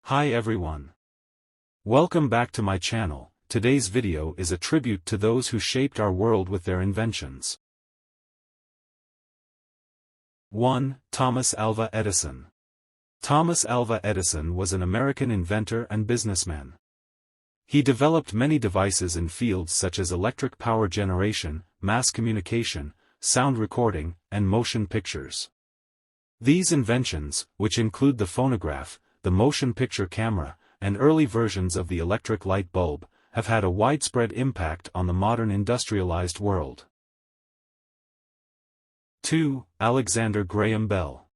Hi everyone. Welcome back to my channel. Today's video is a tribute to those who shaped our world with their inventions. 1. Thomas Alva Edison. Thomas Alva Edison was an American inventor and businessman. He developed many devices in fields such as electric power generation, mass communication, sound recording, and motion pictures. These inventions, which include the phonograph, the motion picture camera, and early versions of the electric light bulb, have had a widespread impact on the modern industrialized world. 2. Alexander Graham Bell.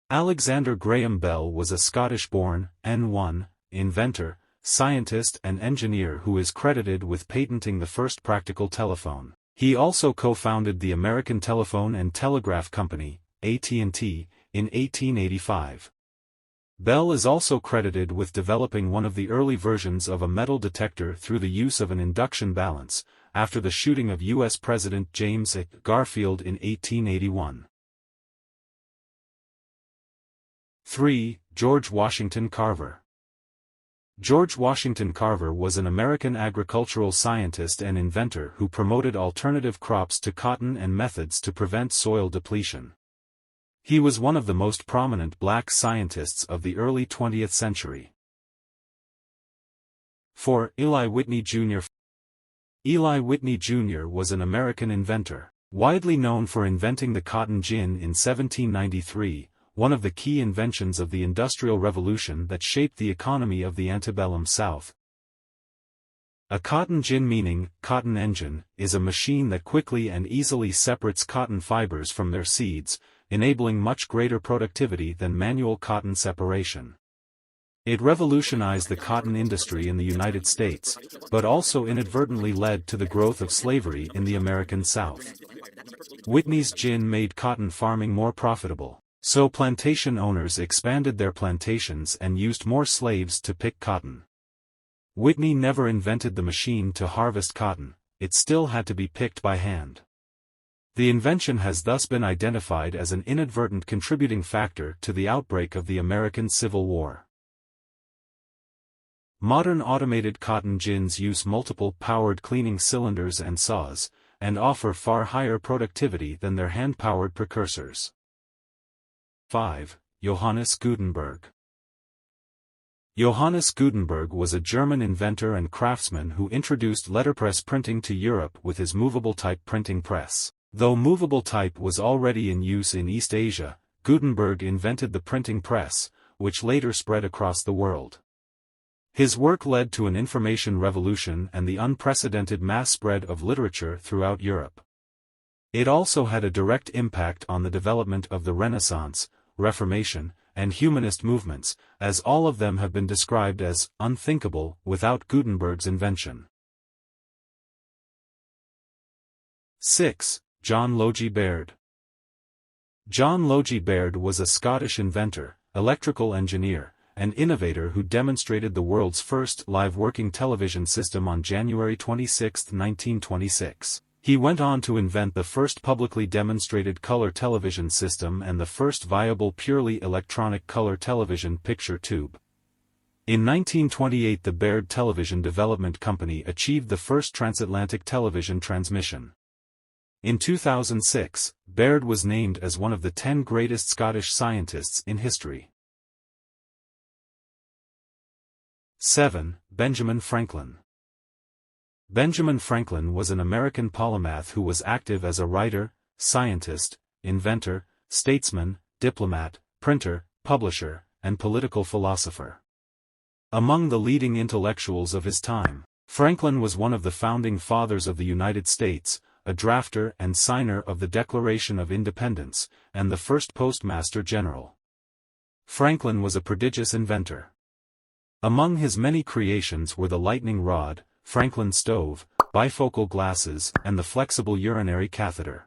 Alexander Graham Bell was a Scottish-born, N1, inventor, scientist and engineer who is credited with patenting the first practical telephone. He also co-founded the American Telephone and Telegraph Company, AT&T, in 1885. Bell is also credited with developing one of the early versions of a metal detector through the use of an induction balance, after the shooting of U.S. President James A. Garfield in 1881. 3. George Washington Carver. George Washington Carver was an American agricultural scientist and inventor who promoted alternative crops to cotton and methods to prevent soil depletion. He was one of the most prominent black scientists of the early 20th century. 4. Eli Whitney Jr. Eli Whitney Jr. was an American inventor, widely known for inventing the cotton gin in 1793, one of the key inventions of the Industrial Revolution that shaped the economy of the antebellum South. A cotton gin, meaning cotton engine, is a machine that quickly and easily separates cotton fibers from their seeds, enabling much greater productivity than manual cotton separation. It revolutionized the cotton industry in the United States, but also inadvertently led to the growth of slavery in the American South. Whitney's gin made cotton farming more profitable, so plantation owners expanded their plantations and used more slaves to pick cotton. Whitney never invented the machine to harvest cotton, it still had to be picked by hand. The invention has thus been identified as an inadvertent contributing factor to the outbreak of the American Civil War. Modern automated cotton gins use multiple powered cleaning cylinders and saws, and offer far higher productivity than their hand-powered precursors. 5. Johannes Gutenberg. Johannes Gutenberg was a German inventor and craftsman who introduced letterpress printing to Europe with his movable type printing press. Though movable type was already in use in East Asia, Gutenberg invented the printing press, which later spread across the world. His work led to an information revolution and the unprecedented mass spread of literature throughout Europe. It also had a direct impact on the development of the Renaissance, Reformation, and humanist movements, as all of them have been described as unthinkable without Gutenberg's invention. 6. John Logie Baird. John Logie Baird was a Scottish inventor, electrical engineer, and innovator who demonstrated the world's first live working television system on January 26, 1926. He went on to invent the first publicly demonstrated color television system and the first viable purely electronic color television picture tube. In 1928, the Baird Television Development Company achieved the first transatlantic television transmission. In 2006, Baird was named as one of the 10 greatest Scottish scientists in history. 7. Benjamin Franklin. Benjamin Franklin was an American polymath who was active as a writer, scientist, inventor, statesman, diplomat, printer, publisher, and political philosopher. Among the leading intellectuals of his time, Franklin was one of the founding fathers of the United States, a drafter and signer of the Declaration of Independence, and the first Postmaster General. Franklin was a prodigious inventor. Among his many creations were the lightning rod, Franklin stove, bifocal glasses, and the flexible urinary catheter.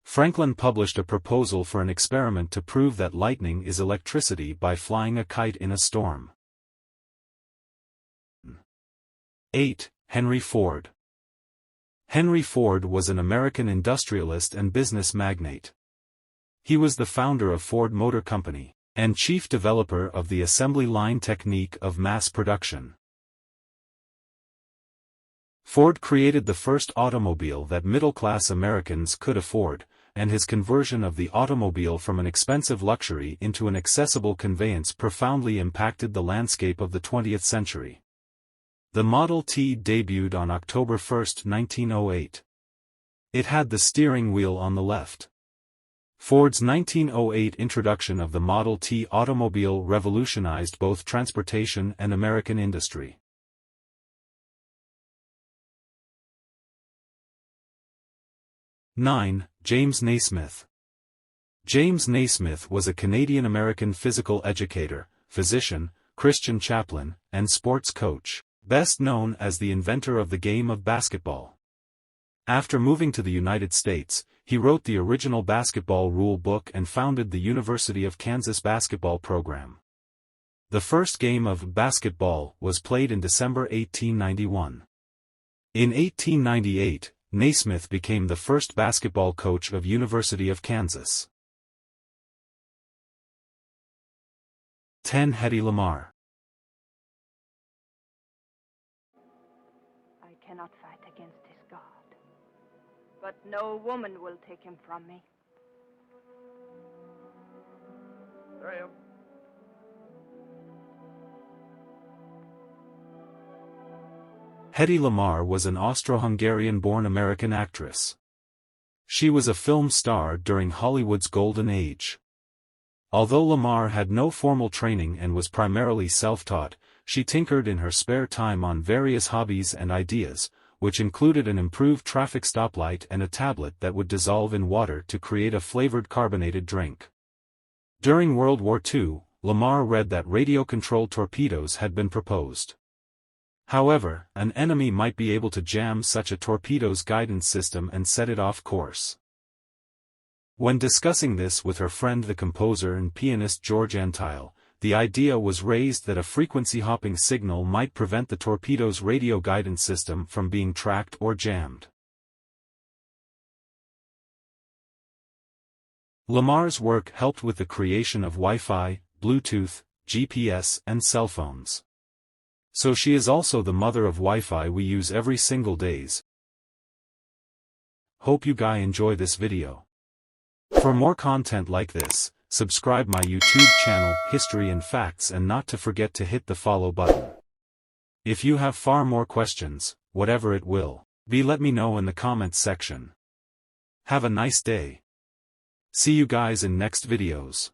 Franklin published a proposal for an experiment to prove that lightning is electricity by flying a kite in a storm. 8. Henry Ford. Henry Ford was an American industrialist and business magnate. He was the founder of Ford Motor Company, and chief developer of the assembly line technique of mass production. Ford created the first automobile that middle-class Americans could afford, and his conversion of the automobile from an expensive luxury into an accessible conveyance profoundly impacted the landscape of the 20th century. The Model T debuted on October 1, 1908. It had the steering wheel on the left. Ford's 1908 introduction of the Model T automobile revolutionized both transportation and American industry. 9. James Naismith. James Naismith was a Canadian-American physical educator, physician, Christian chaplain, and sports coach, best known as the inventor of the game of basketball. After moving to the United States, he wrote the original basketball rule book and founded the University of Kansas basketball program. The first game of basketball was played in December 1891. In 1898, Naismith became the first basketball coach of University of Kansas. 10. Hedy Lamarr. I cannot fight against his God, but no woman will take him from me. There I am. Hedy Lamarr was an Austro-Hungarian-born American actress. She was a film star during Hollywood's golden age. Although Lamarr had no formal training and was primarily self-taught, she tinkered in her spare time on various hobbies and ideas, which included an improved traffic stoplight and a tablet that would dissolve in water to create a flavored carbonated drink. During World War II, Lamarr read that radio-controlled torpedoes had been proposed. However, an enemy might be able to jam such a torpedo's guidance system and set it off course. When discussing this with her friend the composer and pianist George Antheil, the idea was raised that a frequency-hopping signal might prevent the torpedo's radio guidance system from being tracked or jammed. Lamarr's work helped with the creation of Wi-Fi, Bluetooth, GPS, and cell phones. So she is also the mother of Wi-Fi we use every single days. Hope you guys enjoy this video. For more content like this, subscribe my YouTube channel History and Facts and not to forget to hit the follow button. If you have far more questions, whatever it will be, let me know in the comments section. Have a nice day. See you guys in next videos.